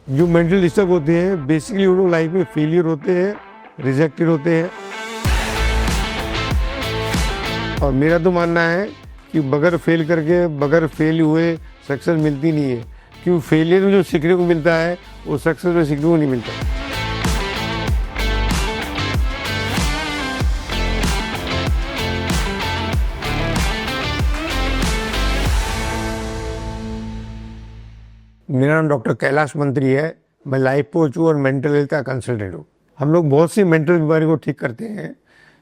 जो mental disturb होते हैं बेसिकली उन लोग लाइफ में फेलियर होते हैं, रिजेक्टेड होते हैं। और मेरा तो मानना है कि बगैर फेल करके, बगैर फेल हुए सक्सेस मिलती नहीं है, क्योंकि फेलियर में जो सीखने को मिलता है वो सक्सेस में सीखने को नहीं मिलता। मेरा नाम डॉक्टर कैलाश मंत्री है। मैं लाइफ कोच हूँ और मेंटल हेल्थ का कंसल्टेंट हूँ। हम लोग बहुत सी मेंटल बीमारी को ठीक करते हैं,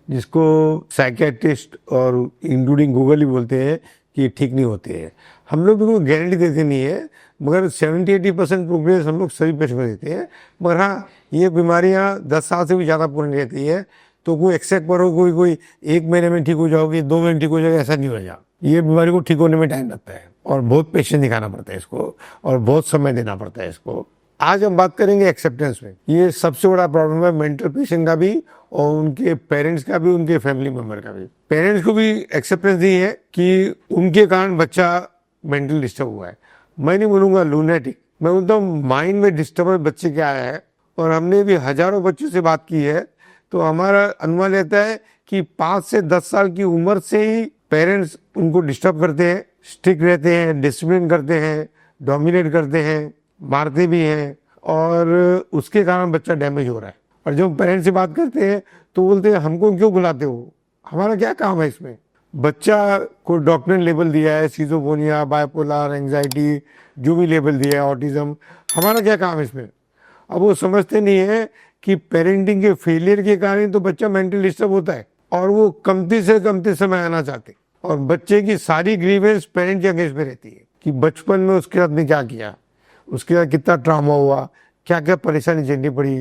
जिसको साइकियाट्रिस्ट और इंक्लूडिंग गूगल ही बोलते हैं कि ठीक नहीं होते हैं। हम लोग भी कोई गारंटी देते नहीं है, मगर 70-80% प्रोग्रेस हम लोग सभी पेशेंट को देते हैं। मगर हाँ, ये बीमारियाँ 10 साल से भी ज़्यादा पुरानी रहती है, तो कोई एक्सेप्ट करो कोई 1 महीने में ठीक हो जाओगे, 2 महीने ठीक हो जाएगा, ऐसा नहीं हो जाएगा। ये बीमारी को ठीक होने में टाइम लगता है और बहुत पेशेंस दिखाना पड़ता है इसको, और बहुत समय देना पड़ता है इसको। आज हम बात करेंगे एक्सेप्टेंस में। ये सबसे बड़ा प्रॉब्लम है मेंटल पेशेंट का भी, और उनके पेरेंट्स का भी, उनके फैमिली मेंबर का भी। पेरेंट्स को भी एक्सेप्टेंस नहीं है कि उनके कारण बच्चा मेंटल डिस्टर्ब हुआ है। मैं नहीं बोलूंगा लूनेटिक, मैं बोलता हूँ माइंड में डिस्टर्बेंस बच्चे के आया है। और हमने भी हजारों बच्चों से बात की है, तो हमारा अनुमान रहता है कि 5 से 10 साल की उम्र से ही पेरेंट्स उनको डिस्टर्ब करते हैं, स्ट्रिक्ट रहते हैं, डिसिप्लिन करते हैं, डोमिनेट करते हैं, मारते भी हैं, और उसके कारण बच्चा डैमेज हो रहा है। और जब पेरेंट्स से बात करते हैं तो बोलते हैं हमको क्यों बुलाते हो, हमारा क्या काम है इसमें। बच्चा को डॉक्टर ने लेबल दिया है सिजोफ्रेनिया, बाइपोलर, एंजाइटी, जो भी लेबल दिया है, ऑटिज्म, हमारा क्या काम है इसमें। अब वो समझते नहीं है कि पेरेंटिंग के फेलियर के कारण तो बच्चा मेंटल डिस्टर्ब होता है, और वो कमती से कमती समय आना चाहते। और बच्चे की सारी ग्रीवेंस पेरेंट के अगेंस्ट में रहती है कि बचपन में उसके साथ ने क्या किया, उसके साथ कितना ट्रॉमा हुआ, क्या क्या परेशानी झेलनी पड़ी,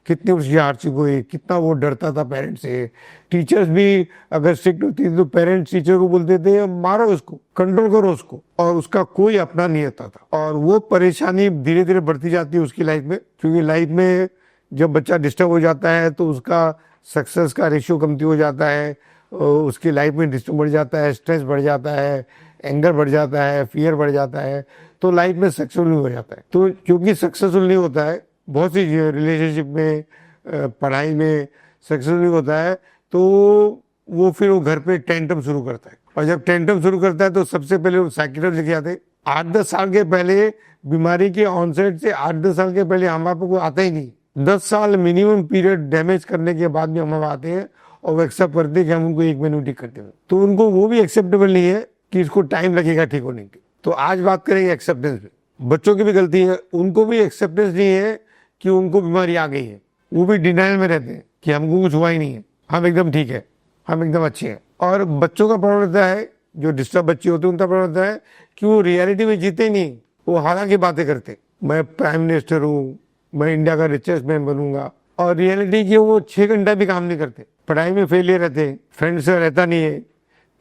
कितनी उसकी हार्डशिप हुई, कितना वो डरता था पेरेंट्स से। टीचर्स भी अगर स्ट्रिक्ट होती थी तो पेरेंट्स टीचर को बोलते थे मारो उसको, कंट्रोल करो उसको, और उसका कोई अपना नहीं होता था। और वो परेशानी धीरे धीरे बढ़ती जाती है उसकी लाइफ में, क्योंकि लाइफ में जब बच्चा डिस्टर्ब हो जाता है तो उसका सक्सेस का रेशियो कमती हो जाता है, उसकी लाइफ में डिस्टर्ब बढ़ जाता है, स्ट्रेस बढ़ जाता है, एंगर बढ़ जाता है, फियर बढ़ जाता है, तो लाइफ में सक्सेसफुल नहीं हो जाता है। तो क्योंकि सक्सेसफुल नहीं होता है, बहुत सी रिलेशनशिप में, पढ़ाई में सक्सेसफुल नहीं होता है, तो वो फिर वो घर पे टेंटम शुरू करता है। और जब टेंटम शुरू करता है तो सबसे पहले वो साइकियाट्रिस्ट लेके आते हैं। 8-10 साल के पहले, बीमारी के ऑनसेट से 8-10 साल के पहले हमारे पास कोई आता ही नहीं। 10 साल मिनिमम पीरियड डैमेज करने के बाद भी हम आते हैं, और वो एक्सेप्ट करते हैं कि हम उनको 1 महीने में ठीक करते हैं। तो उनको वो भी एक्सेप्टेबल नहीं है कि इसको टाइम लगेगा ठीक होने की। तो आज बात करेंगे एक्सेप्टेंस पे। बच्चों की भी गलती है, उनको भी एक्सेप्टेंस नहीं है कि उनको बीमारी आ गई है। वो भी डिनाइल में रहते हैं कि हमको कुछ हुआ ही नहीं है, हम एकदम ठीक है, हम एकदम अच्छे हैं। और बच्चों का प्रॉब्लम रहता है, जो डिस्टर्ब बच्चे होते हैं उनका प्रॉब्लम रहता है कि वो रियलिटी में जीते नहीं, वो हालांकि बातें करते, मैं प्राइम मिनिस्टर हूँ, मैं इंडिया का रिचेस्ट मैन बनूंगा, और रियलिटी की वो 6 घंटा भी काम नहीं करते। पढ़ाई में फेलियर रहते हैं, फ्रेंड्स से रहता नहीं है,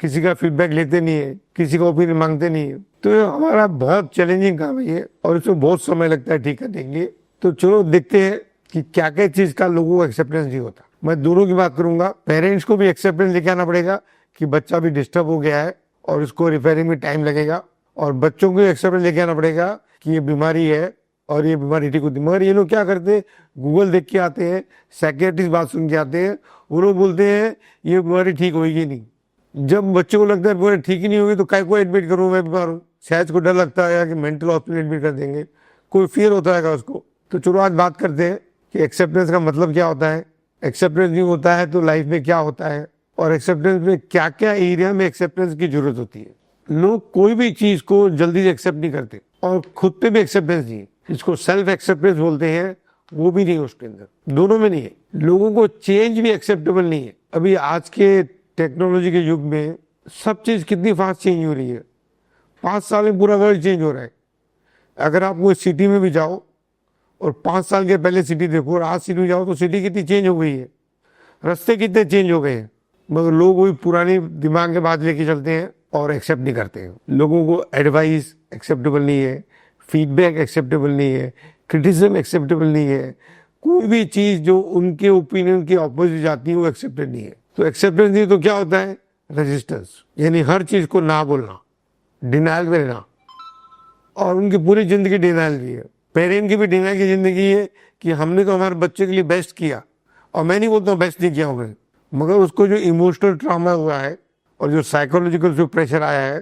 किसी का फीडबैक लेते नहीं है, किसी का ओपिनियन मांगते नहीं है। तो ये हमारा बहुत चैलेंजिंग काम है ये, और इसमें बहुत समय लगता है ठीक करने के लिए। तो चलो देखते हैं कि क्या क्या चीज का लोगों को एक्सेप्टेंस नहीं होता। मैं दोनों की बात करूंगा। पेरेंट्स को भी एक्सेप्टेंस लेके आना पड़ेगा कि बच्चा भी डिस्टर्ब हो गया है और उसको रिपेयरिंग में टाइम लगेगा, और बच्चों को भी एक्सेप्टेंस लेके आना पड़ेगा कि ये बीमारी है और ये बीमारी ठीक होती है। मगर ये लोग क्या करते हैं, गूगल देख के आते हैं, साइकियाट्रिस्ट बात सुन के आते हैं, वो लोग बोलते हैं ये बीमारी ठीक होगी नहीं। जब बच्चे को लगता है बीमारी ठीक ही नहीं होगी तो काय को एडमिट करूँ, मैं बीमार हूँ। शायद को डर लगता है कि मेंटल हॉस्पिटल एडमिट कर देंगे, कोई फियर होता है उसको। तो चलो आज बात करते हैं कि एक्सेप्टेंस का मतलब क्या होता है, एक्सेप्टेंस नहीं होता है तो लाइफ में क्या होता है, और एक्सेप्टेंस में क्या क्या एरिया में एक्सेप्टेंस की जरूरत होती है। लोग कोई भी चीज को जल्दी से एक्सेप्ट नहीं करते, और खुद पे भी एक्सेप्टेंस नहीं है, इसको सेल्फ एक्सेप्टेंस बोलते हैं, वो भी नहीं है उसके अंदर, दोनों में नहीं है। लोगों को चेंज भी एक्सेप्टेबल नहीं है। अभी आज के टेक्नोलॉजी के युग में सब चीज कितनी फास्ट चेंज हो रही है। 5 साल में पूरा वर्ल्ड चेंज हो रहा है। अगर आप कोई सिटी में भी जाओ और 5 साल के पहले सिटी देखो और आज सिटी में जाओ तो सिटी कितनी चेंज हो गई है, रास्ते कितने चेंज हो गए हैं। मगर लोग वही पुरानी दिमाग के बात लेके चलते हैं और एक्सेप्ट नहीं करते हैं। लोगों को एडवाइस एक्सेप्टेबल नहीं है, फीडबैक एक्सेप्टेबल नहीं है, क्रिटिसिज्म एक्सेप्टेबल नहीं है, कोई भी चीज जो उनके ओपिनियन के ऑपोजिट जाती है वो एक्सेप्टेड नहीं है। तो एक्सेप्टेंस नहीं तो क्या होता है, रेजिस्टेंस, यानी हर चीज को ना बोलना, डिनाइल में रहना, और उनकी पूरी जिंदगी डिनाइल भी है। पेरेंट की भी डिनाई की जिंदगी है कि हमने तो हमारे बच्चे के लिए बेस्ट किया, और मैं नहीं बोलता हूँ बेस्ट नहीं किया होगा, मगर उसको जो इमोशनल ट्रॉमा हुआ है और जो साइकोलॉजिकल जो प्रेशर आया है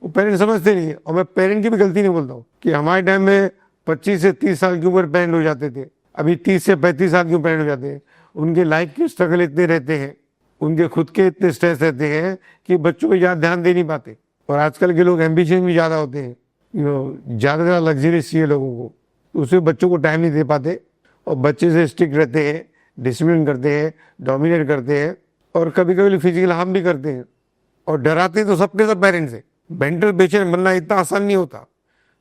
वो पेरेंट समझते नहीं है। और मैं पेरेंट की भी गलती नहीं बोलता हूँ कि हमारे टाइम में 25 से 30 साल की उम्र पेरेंट हो जाते थे, अभी 30 से 35 साल की पेरेंट हो जाते हैं। उनके लाइफ के स्ट्रगल इतने रहते हैं, उनके खुद के इतने स्ट्रेस रहते हैं कि बच्चों को ज़्यादा ध्यान दे नहीं पाते। और आजकल के लोग एम्बिशन भी ज़्यादा होते हैं, ज़्यादा ज़्यादा लग्जरीज चाहिए लोगों को, उससे बच्चों को टाइम नहीं दे पाते और बच्चे से स्ट्रिक्ट रहते हैं, डिसिप्लिन करते हैं, डोमिनेट करते हैं और कभी कभी फिजिकल हार्म भी करते हैं और डराते तो सबके सब पेरेंट्स हैं। मेंटल पेशेंट बनना इतना आसान नहीं होता।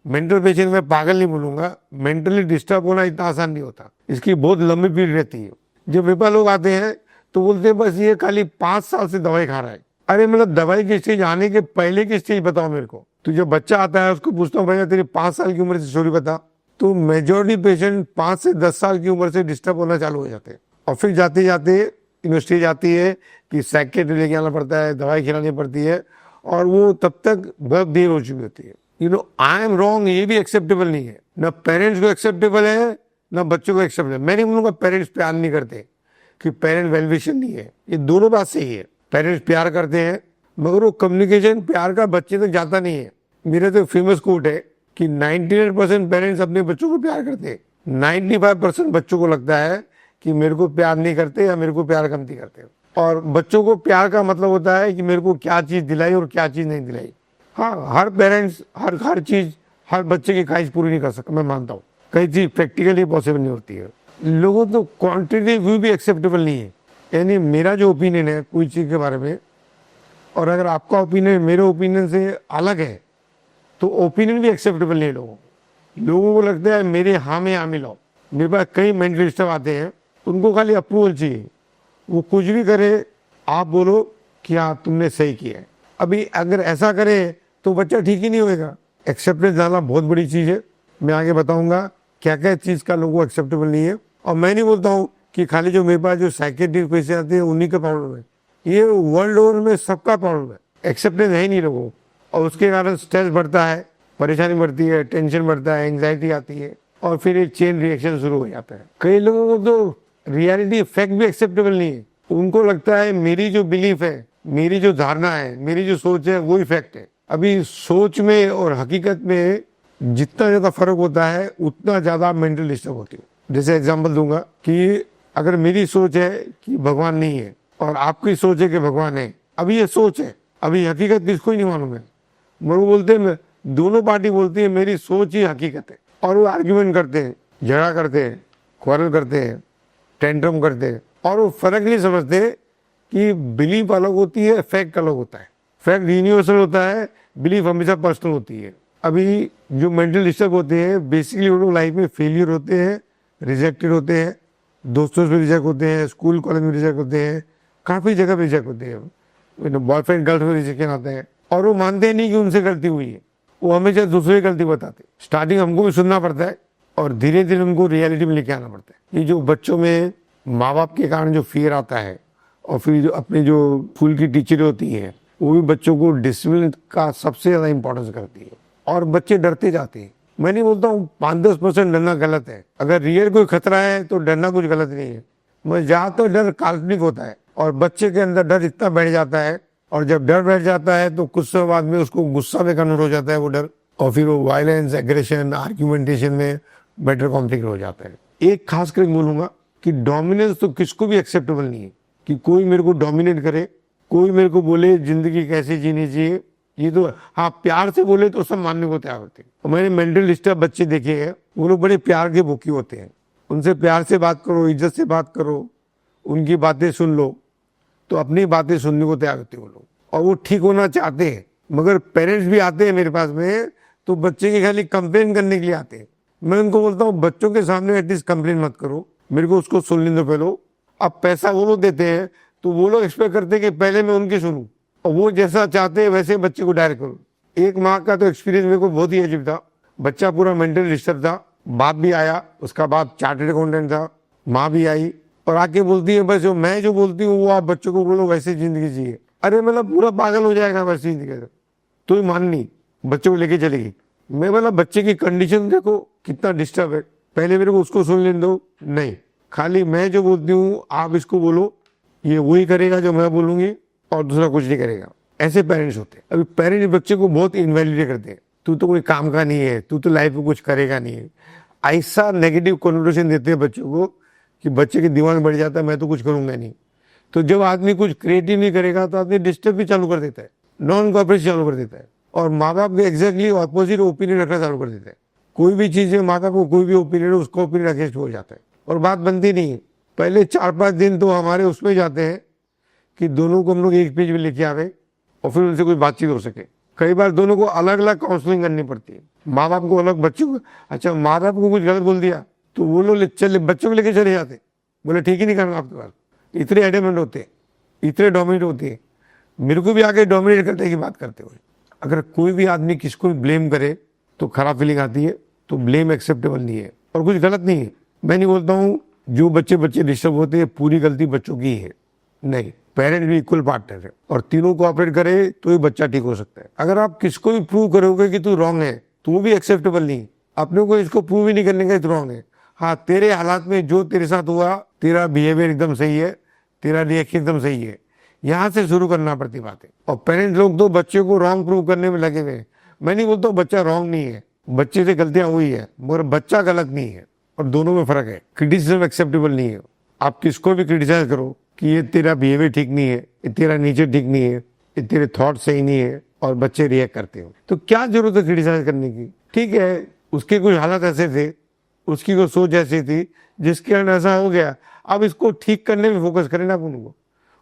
मेंटल पेशेंट मैं पागल नहीं बोलूंगा, मेंटली डिस्टर्ब होना इतना आसान नहीं होता, इसकी बहुत लंबी पीरियड रहती है। जब मेरे पास लोग आते हैं तो बोलते हैं बस ये खाली 5 साल से दवाई खा रहा है। अरे मतलब दवाई की स्टेज आने के पहले की स्टेज बताओ मेरे को। तो जब बच्चा आता है उसको पूछता हूँ भैया तेरी 5 साल की उम्र से स्टोरी बता, तो मेजोरिटी पेशेंट 5 से 10 साल की उम्र से डिस्टर्ब होना चालू हो जाते हैं। और फिर जाते जाते स्टेज आती है कि साइकियाट्री लेके आना पड़ता है, दवाई खिलानी पड़ती है और वो तब तक बहुत देर हो चुकी होती है। आई एम रॉन्ग, ये भी एक्सेप्टेबल नहीं है, ना पेरेंट्स को एक्सेप्टेबल है ना बच्चों को एक्सेप्टेबल। मैं नहीं बोलूंगा पेरेंट्स प्यार नहीं करते कि पेरेंट वेलविशन नहीं है, ये दोनों बात सही है। पेरेंट्स प्यार करते हैं मगर वो कम्युनिकेशन प्यार का बच्चे तक जाता नहीं है। मेरे तो फेमस कोट है कि 99% पेरेंट्स अपने बच्चों को प्यार करते हैं, 95% बच्चों को लगता है कि मेरे को प्यार नहीं करते या मेरे को प्यार कमती करते। और बच्चों को प्यार का मतलब होता है कि मेरे को क्या चीज़ दिलाई और क्या चीज़ नहीं दिलाई। हाँ, हर पेरेंट्स हर चीज़ हर बच्चे की ख्वाहिश पूरी नहीं कर सकता, मैं मानता हूँ। कई चीज़ प्रैक्टिकली पॉसिबल नहीं होती है। लोगों तो क्वांटिटी व्यू भी एक्सेप्टेबल नहीं है। यानी मेरा जो ओपिनियन है कोई चीज़ के बारे में, और अगर आपका ओपिनियन मेरे ओपिनियन से अलग है तो ओपिनियन भी एक्सेप्टेबल नहीं है। लोगों को लगता है मेरे हाँ में हाँ मिलाओ। मेरे पास कई मेंटल डिस्टर्ब आते हैं, उनको खाली अप्रूवल चाहिए, वो कुछ भी करे आप बोलो कि हाँ तुमने सही किया है। अभी अगर ऐसा करे तो बच्चा ठीक ही नहीं होएगा। एक्सेप्टेंस लाना बहुत बड़ी चीज़ है। मैं आगे बताऊंगा क्या क्या चीज़ का लोगों को एक्सेप्टेबल नहीं है। और मैं नहीं बोलता हूँ कि खाली जो मेरे पास जो साइकेट्रिक पेशेंट आते हैं उन्हीं का प्रॉब्लम है, ये वर्ल्ड ओवर में सबका प्रॉब्लम है। एक्सेप्टेंस है ही नहीं लोगों को और उसके कारण स्ट्रेस बढ़ता है, परेशानी बढ़ती है, टेंशन बढ़ता है, एंग्जाइटी आती है और फिर एक चेन रिएक्शन शुरू हो जाता है। कई लोगों को तो रियलिटी फैक्ट भी एक्सेप्टेबल नहीं है। उनको लगता है मेरी जो बिलीफ है, मेरी जो धारणा है, मेरी जो सोच है वही फैक्ट है। अभी सोच में और हकीकत में जितना ज्यादा फर्क होता है उतना ज्यादा मेंटल डिस्टर्ब होती है। जैसे एग्जांपल दूंगा कि अगर मेरी सोच है कि भगवान नहीं है और आपकी सोच है कि भगवान है, अभी ये सोच है, अभी हकीकत किसको ही नहीं मालूम है। मगर वो बोलते हैं, दोनों पार्टी बोलती है मेरी सोच ही हकीकत है और वो आर्ग्यूमेंट करते हैं, झगड़ा करते हैं, क्वारल करते हैं, टेंट्रम करते हैं और वो फर्क नहीं समझते कि बिलीफ अलग होती है, फैक्ट अलग होता है। फैक्ट यूनिवर्सल होता है, बिलीफ हमेशा पर्सनल होती है। अभी जो मेंटल डिस्टर्ब होते हैं बेसिकली वो लोग लाइफ में फेलियर होते हैं, रिजेक्टेड होते हैं, दोस्तों से रिजेक्ट होते हैं, स्कूल कॉलेज में रिजेक्ट होते हैं, काफ़ी जगह रिजेक्ट होते हैं, बॉयफ्रेंड गर्लफ्रेंड रिजेक्शन आता है और वो मानते नहीं कि उनसे गलती हुई है, वो हमेशा दूसरे की गलती बताते। स्टार्टिंग हमको भी सुनना पड़ता है और धीरे धीरे उनको रियलिटी में लेके आना पड़ता है। ये जो बच्चों में माँ बाप के कारण जो फियर आता है और फिर जो अपने जो स्कूल की टीचर होती हैं वो भी बच्चों को डिसिप्लिन का सबसे ज़्यादा इंपॉर्टेंस करती है और बच्चे डरते जाते हैं। मैं नहीं बोलता हूँ 5-10% डरना गलत है, अगर रियल कोई खतरा है तो डरना कुछ गलत नहीं है। मैं जहाँ तो डर काल्पनिक होता है और बच्चे के अंदर डर इतना बैठ जाता है और जब डर बैठ जाता है तो कुछ समय बाद में उसको गुस्सा में कन्वर्ट हो जाता है वो डर, और फिर वो वायलेंस, एग्रेशन, आर्ग्यूमेंटेशन में बेटर कॉन्फ्लिक्ट हो जाता है। एक खास कर बोलूंगा कि डोमिनेंस तो किसको भी एक्सेप्टेबल नहीं है कि कोई मेरे को डोमिनेट करे, कोई मेरे को बोले जिंदगी कैसे जीनी चाहिए। ये तो हाँ प्यार से बोले तो सब मानने को तैयार होते हैं। और मैंने मेंटल डिस्टर्ब बच्चे देखे हैं, वो लोग बड़े प्यार के भूखे होते हैं। उनसे प्यार से बात करो, इज्जत से बात करो, उनकी बातें सुन लो तो अपनी बातें सुनने को तैयार होते हैं वो लोग और वो ठीक होना चाहते हैं। मगर पेरेंट्स भी आते हैं मेरे पास में तो बच्चे की खाली कंप्लेन करने के लिए आते हैं। मैं उनको बोलता हूँ बच्चों के सामने एटलीस्ट कंप्लेन मत करो, मेरे को उसको सुनने दो पहले। अब पैसा वो लोग देते हैं तो वो लोग एक्सपेक्ट करते हैं कि पहले मैं उनकी सुनूं और वो जैसा चाहते हैं वैसे बच्चे को डायरेक्ट करूँ। एक माँ का तो एक्सपीरियंस मेरे को बहुत ही अजीब था। बच्चा पूरा मेंटल डिस्टर्ब था, बाप भी आया, उसका बाप चार्टर्ड अकाउंटेंट था, माँ भी आई और आके बोलती है बस जो मैं जो बोलती हूँ वो आप बच्चों को बोलो वैसे जिंदगी जिए। अरे मतलब पूरा पागल हो जाएगा वैसे जिंदगी तो ही माननी, बच्चों को लेके चलेगी। मैं मतलब बच्चे की कंडीशन देखो कितना डिस्टर्ब है, पहले मेरे को उसको सुन लेने दो, नहीं, खाली मैं जो बोलती हूँ आप इसको बोलो, ये वही करेगा जो मैं बोलूंगी और दूसरा कुछ नहीं करेगा। ऐसे पेरेंट्स होते हैं। अभी पेरेंट्स बच्चे को बहुत इनवैलिडेट करते हैं, तू तो कोई काम का नहीं है, तू तो लाइफ में कुछ करेगा नहीं है, ऐसा नेगेटिव कॉन्वर्सेशन देते हैं बच्चों को कि बच्चे के दिमाग बढ़ जाता है मैं तो कुछ करूंगा नहीं। तो जब आदमी कुछ क्रिएटिव नहीं करेगा तो आदमी डिस्टर्ब भी चालू कर देता है, नॉन कॉपरेशन चालू कर देता है और माँ बाप के एग्जैक्टली ऑपोजिट ओपिनियन रखना चालू कर देता है। कोई भी चीज में माँ बाप को कोई भी ओपिनियन है उसका ओपिनियन अगेंस्ट हो जाता है और बात बनती नहीं है। पहले 4-5 दिन तो हमारे उसमें जाते हैं कि दोनों को हम लोग एक पेज में लेके आवे और फिर उनसे कोई बातचीत हो सके। कई बार दोनों को अलग अलग काउंसलिंग करनी पड़ती है, माँ बाप को अलग, बच्चों को। अच्छा, माँ बाप को कुछ गलत बोल दिया तो वो लोग चले बच्चों को लेके चले जाते, बोले ठीक ही नहीं करना आपके पास। इतने एडमेंट होते, इतने डोमिनेट होते हैं, मेरे को भी आगे डोमिनेट करने की बात करते हुए। अगर कोई भी आदमी किसको भी ब्लेम करे तो खराब फीलिंग आती है, तो ब्लेम एक्सेप्टेबल नहीं है और कुछ गलत नहीं है। मैं नहीं बोलता हूँ जो बच्चे डिस्टर्ब होते हैं पूरी गलती बच्चों की है, नहीं, पेरेंट भी इक्वल पार्टनर है और तीनों कोऑपरेट करे तो ही बच्चा ठीक हो सकता है। अगर आप किसको भी प्रूव करोगे कि तू रॉन्ग है तो वो भी एक्सेप्टेबल नहीं। अपने को इसको प्रूव ही नहीं करने का तो रॉन्ग है। हाँ, तेरे हालात में जो तेरे साथ हुआ, तेरा बिहेवियर एकदम सही है, तेरा रिएक्शन एकदम सही है, यहाँ से शुरू करना पड़ती बात है। और पेरेंट्स लोग तो बच्चे को रॉन्ग प्रूव करने में लगे हुए। मैं नहीं बोलता बच्चा रॉन्ग नहीं है, बच्चे से गलतियां हुई है, मगर बच्चा गलत नहीं है और दोनों में फर्क है। क्रिटिसिज्म एक्सेप्टेबल नहीं है। आप किसको भी क्रिटिसाइज करो कि ये तेरा बिहेवियर ठीक नहीं है, ये तेरा नेचर ठीक नहीं है, ये तेरे थॉट सही नहीं है और बच्चे रिएक्ट करते हो, तो क्या जरूरत है क्रिटिसाइज करने की। ठीक है, उसके कुछ हालात ऐसे थे, उसकी कोई सोच ऐसी थी जिसके कारण ऐसा हो गया। अब इसको ठीक करने में फोकस करें ना उनको,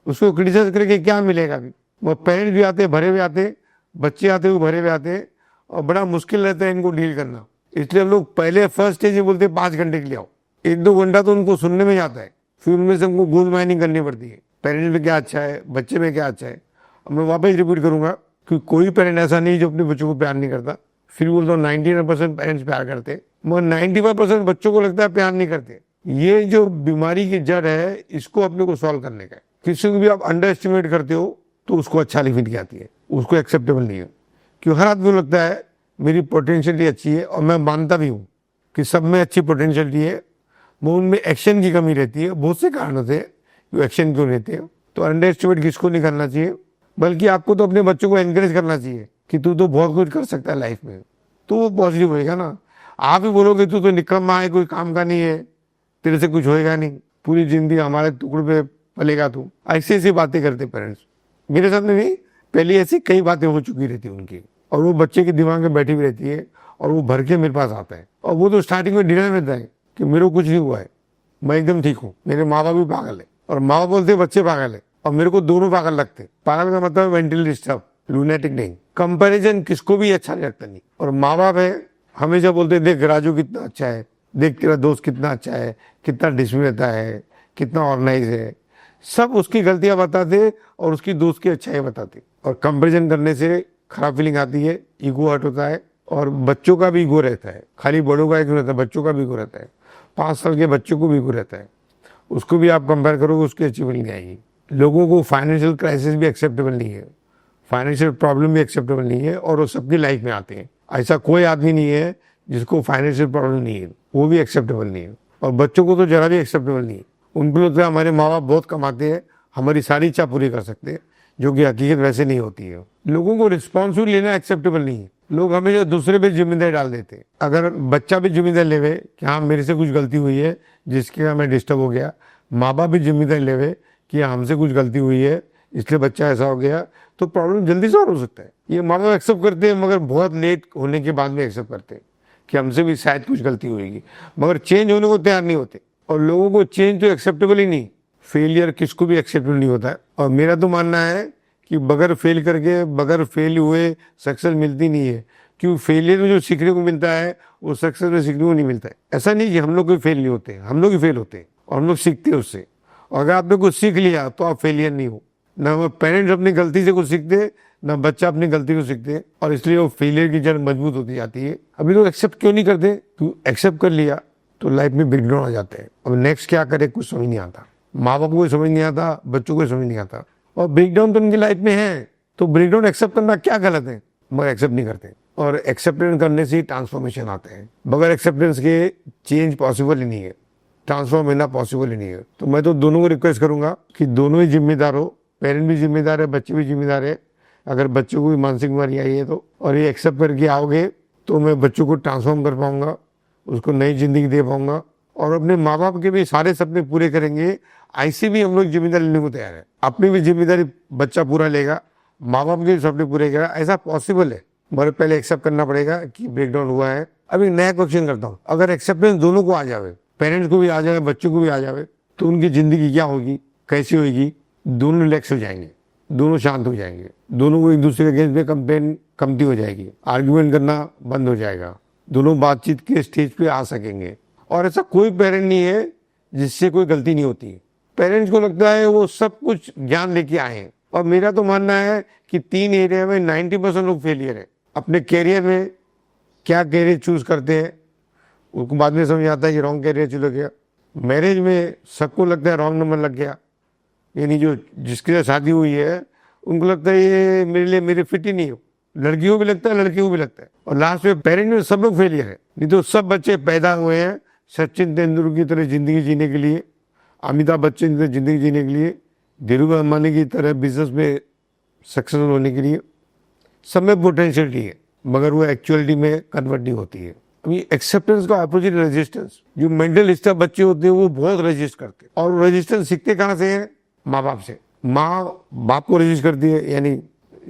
उसको क्रिटिसाइज करके क्या मिलेगा। अभी वो पेरेंट्स भी आते भरे हुए आते, बच्चे आते हुए भरे हुए आते और बड़ा मुश्किल रहता है इनको डील करना। इसलिए हम लोग पहले फर्स्ट स्टेज में बोलते हैं 5 घंटे के लिए आओ, 1-2 घंटा तो उनको सुनने में जाता है, फिर उनमें से हमको गोल माइनिंग करनी पड़ती है, पेरेंट्स में क्या अच्छा है, बच्चे में क्या अच्छा है। अब मैं वापस रिपीट करूंगा कि कोई पेरेंट ऐसा नहीं जो अपने बच्चों को प्यार नहीं करता। फिर बोलता हूँ 99% पेरेंट्स प्यार करते, मगर 95% बच्चों को लगता है प्यार नहीं करते। ये जो बीमारी की जड़ है इसको अपने को सॉल्व करने का है। किसी को भी आप अंडर एस्टिमेट करते हो तो उसको अच्छा लिखने की आती है, उसको एक्सेप्टेबल नहीं है। क्यों, हर आदमी को लगता है मेरी पोटेंशियलिटी अच्छी है और मैं मानता भी हूँ कि सब में अच्छी पोटेंशियलिटी है, वो उनमें एक्शन की कमी रहती है। बहुत से कारणों से जो एक्शन क्यों रहते हैं, तो अंडर एस्टिमेट किसको नहीं करना चाहिए, बल्कि आपको तो अपने बच्चों को एनकरेज करना चाहिए कि तू तो बहुत कुछ कर सकता है लाइफ में, तो वो पॉजिटिव होएगा ना। आप ही बोलोगे तू तो निकम्मा है, कोई काम का नहीं है, तेरे से कुछ होएगा नहीं, पूरी जिंदगी हमारे टुकड़े पे पलेगा तू, ऐसी ऐसी बातें करते पेरेंट्स। मेरे साथ में भी पहले ऐसी कई बातें हो चुकी रहती है उनकी, और वो बच्चे के दिमाग में बैठी हुई रहती है और वो भर के मेरे पास आता है और वो तो स्टार्टिंग में डिनाई रहता है कि मेरे को कुछ नहीं हुआ है, मैं एकदम ठीक हूँ, मेरे माँ बाप भी पागल है। और माँ बाप बोलते बच्चे पागल है और मेरे को दोनों पागल लगते। पागल का मतलब मेंटली डिस्टर्ब, लूनेटिक नहीं। कंपैरिजन किसको भी अच्छा नहीं लगता नहीं। और माँ बाप है हमेशा बोलते देख राजू कितना अच्छा है, देख तेरा दोस्त कितना अच्छा है, कितना डिसिप्लिन रहता है, कितना ऑर्गेनाइज है, सब उसकी गलतियां बताते और उसकी दोस्त की अच्छाई बताते। और कंपैरिजन करने से खराब फीलिंग आती है, ईगो हर्ट होता है और बच्चों का भी ईगो रहता है। खाली बड़ों का ईगो रहता है, बच्चों का भी ईगो रहता है। 5 साल के बच्चों को भी ईगो रहता है, उसको भी आप कंपेयर करोगे उसकी अचीवमेंट नहीं आएगी। लोगों को फाइनेंशियल क्राइसिस भी एक्सेप्टेबल नहीं है, फाइनेंशियल प्रॉब्लम भी एक्सेप्टेबल नहीं है और वो सबकी लाइफ में आते हैं। ऐसा कोई आदमी नहीं है जिसको फाइनेंशियल प्रॉब्लम नहीं है, वो भी एक्सेप्टेबल नहीं है। और बच्चों को तो जरा भी एक्सेप्टेबल नहीं है। उनको लगता है हमारे माँ बाप बहुत कमाते हैं, हमारी सारी इच्छा पूरी कर सकते हैं, जो कि हकीकत वैसे नहीं होती है। लोगों को रिस्पॉन्सिबिलिटी लेना एक्सेप्टेबल नहीं है। लोग हमेशा दूसरे पे जिम्मेदारी डाल देते हैं। अगर बच्चा भी जिम्मेदारी लेवे कि हाँ मेरे से कुछ गलती हुई है जिसके कारण मैं डिस्टर्ब हो गया, माँ बाप भी जिम्मेदारी लेवे कि हमसे कुछ गलती हुई है इसलिए बच्चा ऐसा हो गया, तो प्रॉब्लम जल्दी सॉल्व हो सकता है। ये माँ बाप एक्सेप्ट करते हैं, मगर बहुत लेट होने के बाद में एक्सेप्ट करते हैं कि हमसे भी शायद कुछ गलती होगी, मगर चेंज होने को तैयार नहीं होते। और लोगों को चेंज तो एक्सेप्टेबल ही नहीं, फेलियर किसको भी एक्सेप्टेबल नहीं होता है। और मेरा तो मानना है कि बगैर फेल करके, बगैर फेल हुए सक्सेस मिलती नहीं है। क्यों, फेलियर में जो सीखने को मिलता है वो सक्सेस में सीखने को नहीं मिलता है। ऐसा नहीं कि हम लोग कोई फेल नहीं होते, हम लोग ही फेल होते हैं और हम लोग सीखते हैं उससे। और अगर आपने कुछ सीख लिया तो आप फेलियर नहीं हो। ना पेरेंट्स अपनी गलती से कुछ सीखते, ना बच्चा अपनी गलती को सीखते, और इसलिए वो फेलियर की जड़ मजबूत होती जाती है। अभी लोग एक्सेप्ट क्यों नहीं करते? तू एक्सेप्ट कर लिया तो लाइफ में ब्रेकडाउन आ जाते हैं। अब नेक्स्ट क्या करे कुछ समझ नहीं आता, माँ बाप को समझ नहीं आता, बच्चों को समझ नहीं आता, और ब्रेकडाउन तो उनकी लाइफ में है। तो ब्रेकडाउन एक्सेप्ट करना क्या गलत है, मगर एक्सेप्ट नहीं करते। और एक्सेप्टेंस करने से ही ट्रांसफॉर्मेशन आते हैं। बगैर एक्सेप्टेंस के चेंज पॉसिबल ही नहीं है, ट्रांसफॉर्म होना पॉसिबल ही नहीं है। तो मैं तो दोनों को रिक्वेस्ट करूंगा कि दोनों ही जिम्मेदार हो, पेरेंट भी जिम्मेदार है, बच्चे भी जिम्मेदार है। अगर बच्चों को भी मानसिक बीमारी आई है तो, और ये एक्सेप्ट करके आओगे तो मैं बच्चों को ट्रांसफॉर्म कर पाऊंगा, उसको नई जिंदगी दे पाऊंगा, और अपने माँ बाप के भी सारे सपने पूरे करेंगे। ऐसी भी हम लोग जिम्मेदारी लेने को तैयार है। अपनी भी जिम्मेदारी बच्चा पूरा लेगा, माँ बाप के भी सपने पूरे करेगा, ऐसा पॉसिबल है। मगर पहले एक्सेप्ट करना पड़ेगा कि ब्रेकडाउन हुआ है। अब एक नया क्वेश्चन करता हूँ, अगर एक्सेप्टेंस दोनों को आ जावे, पेरेंट्स को भी आ जाए, बच्चों को भी आ जावे, तो उनकी जिंदगी क्या होगी, कैसी होगी? दोनों रिलैक्स हो जाएंगे, दोनों शांत हो जाएंगे, दोनों को एक दूसरे के अगेंस्ट में कंप्लेन कमती हो जाएगी, आर्ग्यूमेंट करना बंद हो जाएगा, दोनों बातचीत के स्टेज पे आ सकेंगे। और ऐसा कोई पेरेंट नहीं है जिससे कोई गलती नहीं होती। पेरेंट्स को लगता है वो सब कुछ ज्ञान लेके आए हैं, और मेरा तो मानना है कि 3 एरिया में 90% लोग फेलियर है। अपने कैरियर में क्या कैरियर चूज करते हैं उनको बाद में समझ आता है कि रॉन्ग कैरियर चुन गया। मैरिज में सबको लगता है रॉन्ग नंबर लग गया, यानी जो जिसके साथ शादी हुई है उनको लगता है ये मेरे लिए मेरे फिट ही नहीं हो। लड़कियों को भी लगता है, लड़कियों को भी लगता है, और लास्ट में पेरेंट्स में सब लोग फेलियर है। नहीं तो सब बच्चे पैदा हुए हैं सचिन तेंदुलकर की तरह जिंदगी जीने के लिए, अमिताभ बच्चन की तरह जिंदगी जीने के लिए, धीरूभाई अंबानी की तरह बिजनेस में सक्सेसफुल होने के लिए। सब में पोटेंशियलिटी है, मगर वो एक्चुअलिटी में कन्वर्ट नहीं होती है। अभी एक्सेप्टेंस का अपोजिट रेजिस्टेंस। जो मेंटल डिस्टर्ब बच्चे होते हैं वो बहुत रेजिस्ट करते हैं, और रेजिस्टेंस सीखते कहाँ से है? माँ बाप से। माँ बाप को रजिस्ट करती है, यानी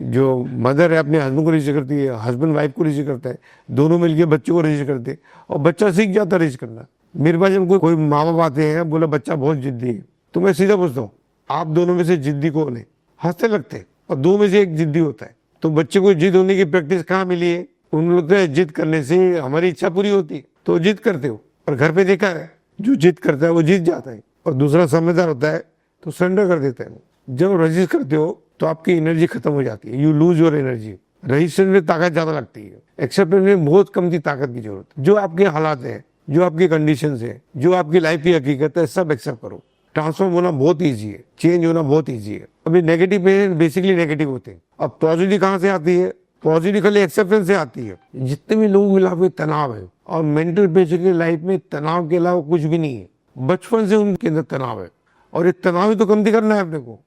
जो मदर है अपने हस्बैंड को रजिस्ट करती है, हस्बैंड वाइफ को रजिस्ट करता है, दोनों मिलकर बच्चों को रजिस्ट करते हैं, और बच्चा सीख जाता है रजिस्ट करना। मेरे पास जब कोई माँ बाप आते हैं, बोला बच्चा बहुत जिद्दी है, तो मैं सीधा पूछता हूँ आप दोनों में से जिद्दी कौन है? हंसते लगते हैं, और 2 में से एक जिद्दी होता है। तो बच्चे को जिद होने की प्रैक्टिस कहाँ मिली है? उन लगता है जिद करने से हमारी इच्छा पूरी होती है, तो जिद करते हो। और घर पे देखा है जो जिद करता है वो जीत जाता है, और दूसरा समझदार होता है तो सरेंडर कर देता है। जब रजिस्ट करते हो तो आपकी एनर्जी खत्म हो जाती है, you lose your energy. Resistance में ताकत ज्यादा लगती है, एक्सेप्टेंस में बहुत कम की ताकत की जरूरत है। जो आपके हालात है, जो आपकी कंडीशंस है, जो आपकी लाइफ की हकीकत है, सब एक्सेप्ट करो। ट्रांसफॉर्म होना बहुत ईजी है, चेंज होना बहुत ईजी है। अभी नेगेटिव पेरेंट्स बेसिकली नेगेटिव होते हैं। अब पॉजिटिव कहाँ से आती है? पॉजिटिव खाली एक्सेप्टेंस से आती है। जितने भी लोगों के लाइफ में तनाव है, और मेंटल पेशेंट की लाइफ में तनाव के अलावा कुछ भी नहीं है, बचपन से उनके अंदर तनाव है, और ये तनाव ही तो कम करना है अपने को।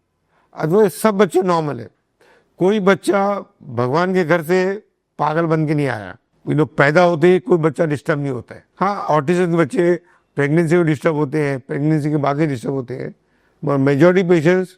अदरवाइज सब बच्चे नॉर्मल है। कोई बच्चा भगवान के घर से पागल बन के नहीं आया। पैदा होते ही कोई बच्चा डिस्टर्ब नहीं होता है। हाँ, ऑटिज्म के बच्चे प्रेगनेंसी में डिस्टर्ब होते हैं, प्रेगनेंसी के बाद ही डिस्टर्ब होते हैं, मगर मेजॉरिटी पेशेंट्स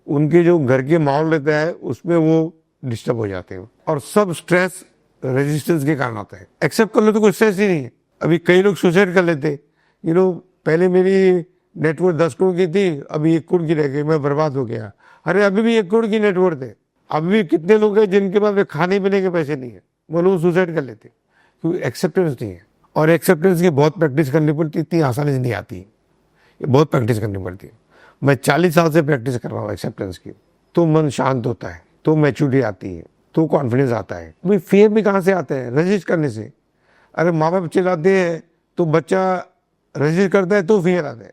उनके जो घर के माहौल रहता है उसमें वो डिस्टर्ब हो जाते हैं, और सब स्ट्रेस रेजिस्टेंस के कारण आता है। एक्सेप्ट कर लो तो कोई स्ट्रेस ही नहीं है। अभी कई लोग सुसाइड कर लेते, पहले मेरी नेटवर्क 10 करोड़ की थी, अभी 1 करोड़ की रह गई, मैं बर्बाद हो गया। अरे अभी भी 1 करोड़ की नेटवर्क है, अभी भी कितने लोग हैं जिनके पास खाने पीने के पैसे नहीं है, वो लोग सुसाइड कर लेते क्योंकि एक्सेप्टेंस नहीं है। और एक्सेप्टेंस की बहुत प्रैक्टिस करनी पड़ती है, इतनी आसानी से नहीं आती, ये बहुत प्रैक्टिस करनी पड़ती है। मैं 40 साल से प्रैक्टिस कर रहा हूँ एक्सेप्टेंस की। तो मन शांत होता है, तो मैच्योरिटी आती है, तो कॉन्फिडेंस आता है। भाई फियर भी कहाँ से आता है? रजिस्ट करने से। अरे माँ बाप चिल्लाते हैं तो बच्चा रजिस्ट करता है तो फियर आता है,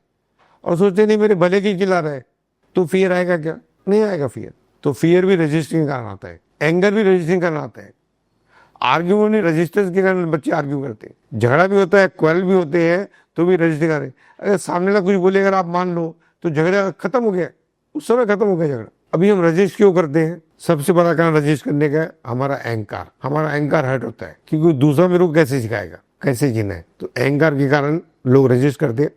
और सोचते नहीं मेरे भले की चिल्ला रहा है, तो फियर आएगा क्या? नहीं आएगा फियर। तो फियर भी रजिस्टिंग कारण आता है, एंगर भी रजिस्टिंग कारण आता है, आर्ग्यूमेंट नहीं, रेजिस्टेंस के कारण बच्चे आर्ग्यू करते हैं, झगड़ा भी होता है, क्वेल भी होते हैं, तो भी रजिस्टिंग कर रहे। अगर सामने वाला कुछ बोले अगर आप मान लो तो झगड़ा खत्म हो गया, उस समय खत्म हो गया झगड़ा। अभी हम रजिस्ट क्यों करते हैं? सबसे बड़ा कारण रजिस्ट करने का हमारा अहंकार। हमारा अहंकार हर्ट होता है क्योंकि दूसरा मेरे को कैसे सिखाएगा, कैसे जीना है। तो अहंकार के कारण लोग रजिस्ट करते हैं,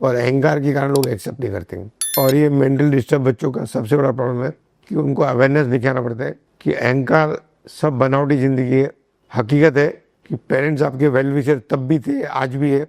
और अहंकार के कारण लोग एक्सेप्ट नहीं करते हैं। और ये मेंटल डिस्टर्ब बच्चों का सबसे बड़ा प्रॉब्लम है कि उनको अवेयरनेस दिखाना पड़ता है कि अहंकार सब बनावटी जिंदगी है। हकीकत है कि पेरेंट्स आपके वेल विशर तब भी थे, आज भी है,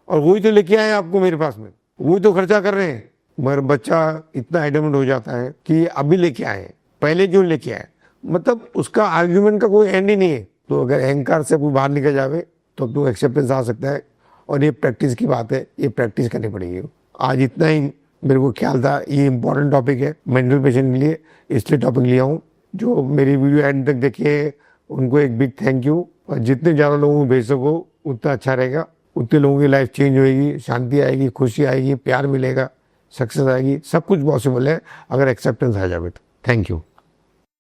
और वही तो लेके आए आपको मेरे पास में, वही तो खर्चा कर रहे हैं। मगर बच्चा इतना एडमेंट हो जाता है कि अभी लेके आए, पहले क्यों लेके आए, मतलब उसका आर्ग्यूमेंट का कोई एंड ही नहीं है। तो अगर अहंकार से कोई बाहर निकल जावे तो अपने एक्सेप्टेंस आ सकता है, और ये प्रैक्टिस की बात है, ये प्रैक्टिस करनी पड़ेगी। आज इतना ही मेरे को ख्याल था, ये इंपॉर्टेंट टॉपिक है मेंटल पेशेंट के लिए, इसलिए टॉपिक लिया हूँ। जो मेरी वीडियो एंड तक देखे उनको एक बिग थैंक यू, और जितने ज़्यादा लोगों को भेज सको उतना अच्छा रहेगा, उतने लोगों की लाइफ चेंज होएगी, शांति आएगी, खुशी आएगी, प्यार मिलेगा, सक्सेस आएगी। सब कुछ पॉसिबल है अगर एक्सेप्टेंस आ जाए तो। Thank you.